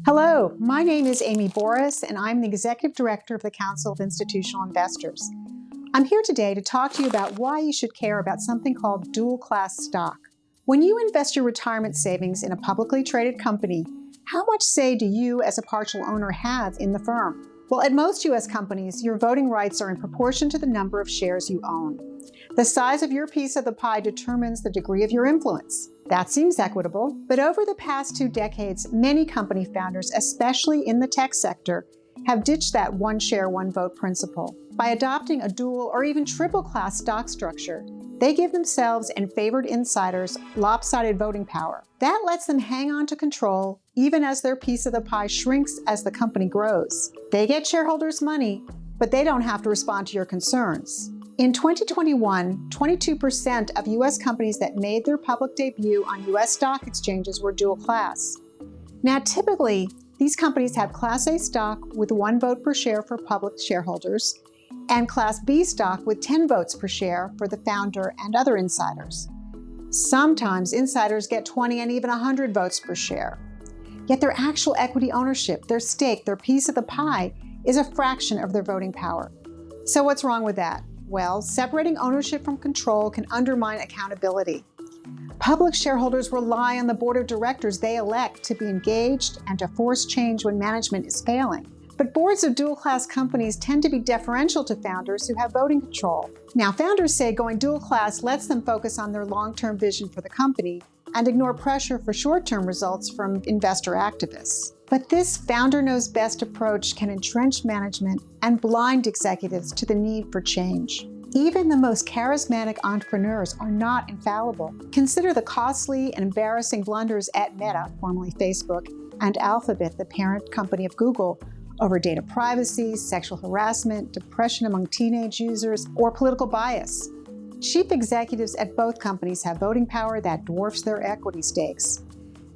Hello, my name is Amy Borrus, and I'm the Executive Director of the Council of Institutional Investors. I'm here today to talk to you about why you should care about something called dual-class stock. When you invest your retirement savings in a publicly traded company, how much say do you as a partial owner have in the firm? Well, at most U.S. companies, your voting rights are in proportion to the number of shares you own. The size of your piece of the pie determines the degree of your influence. That seems equitable, but over the past 2 decades, many company founders, especially in the tech sector, have ditched that one share, one vote principle. By adopting a dual or even triple class stock structure, they give themselves and favored insiders lopsided voting power. That lets them hang on to control even as their piece of the pie shrinks as the company grows. They get shareholders' money, but they don't have to respond to your concerns. In 2021, 22% of U.S. companies that made their public debut on U.S. stock exchanges were dual class. Now, typically, these companies have Class A stock with 1 vote per share for public shareholders and Class B stock with 10 votes per share for the founder and other insiders. Sometimes insiders get 20 and even 100 votes per share. Yet their actual equity ownership, their stake, their piece of the pie, is a fraction of their voting power. So what's wrong with that? Well, separating ownership from control can undermine accountability. Public shareholders rely on the board of directors they elect to be engaged and to force change when management is failing. But boards of dual-class companies tend to be deferential to founders who have voting control. Now, founders say going dual-class lets them focus on their long-term vision for the company and ignore pressure for short-term results from investor activists. But this founder-knows-best approach can entrench management and blind executives to the need for change. Even the most charismatic entrepreneurs are not infallible. Consider the costly and embarrassing blunders at Meta, formerly Facebook, and Alphabet, the parent company of Google, over data privacy, sexual harassment, depression among teenage users, or political bias. Chief executives at both companies have voting power that dwarfs their equity stakes.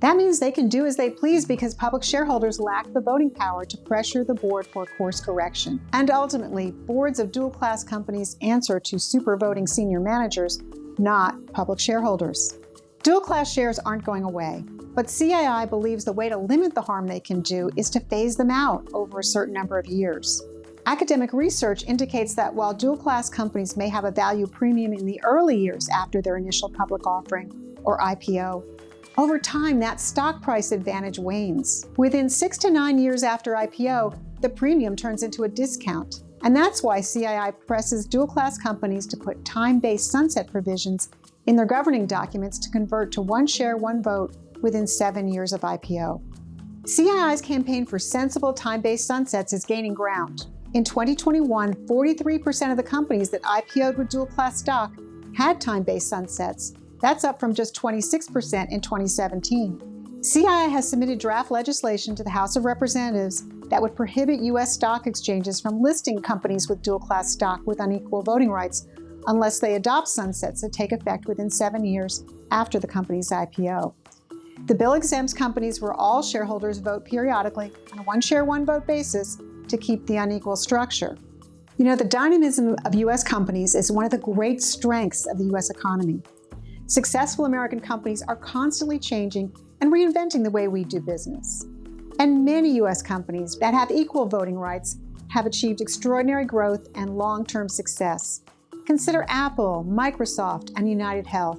That means they can do as they please because public shareholders lack the voting power to pressure the board for course correction. And ultimately, boards of dual-class companies answer to super voting senior managers, not public shareholders. Dual-class shares aren't going away, but CII believes the way to limit the harm they can do is to phase them out over a certain number of years. Academic research indicates that while dual-class companies may have a value premium in the early years after their initial public offering or IPO, over time, that stock price advantage wanes. Within 6 to 9 years after IPO, the premium turns into a discount. And that's why CII presses dual-class companies to put time-based sunset provisions in their governing documents to convert to 1 share, 1 vote within 7 years of IPO. CII's campaign for sensible time-based sunsets is gaining ground. In 2021, 43% of the companies that IPO'd with dual-class stock had time-based sunsets. That's up from just 26% in 2017. CII has submitted draft legislation to the House of Representatives that would prohibit U.S. stock exchanges from listing companies with dual-class stock with unequal voting rights unless they adopt sunsets that take effect within 7 years after the company's IPO. The bill exempts companies where all shareholders vote periodically on a 1 share, 1 vote basis to keep the unequal structure. You know, the dynamism of U.S. companies is one of the great strengths of the U.S. economy. Successful American companies are constantly changing and reinventing the way we do business. And many U.S. companies that have equal voting rights have achieved extraordinary growth and long-term success. Consider Apple, Microsoft, and UNITEDHEALTH.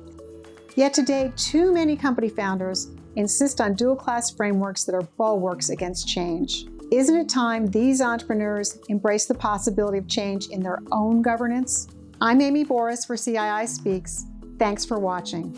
Yet today, too many company founders insist on dual-class frameworks that are bulwarks against change. Isn't it time these entrepreneurs embrace the possibility of change in their own governance? I'm Amy Borrus for CII Speaks. Thanks for watching.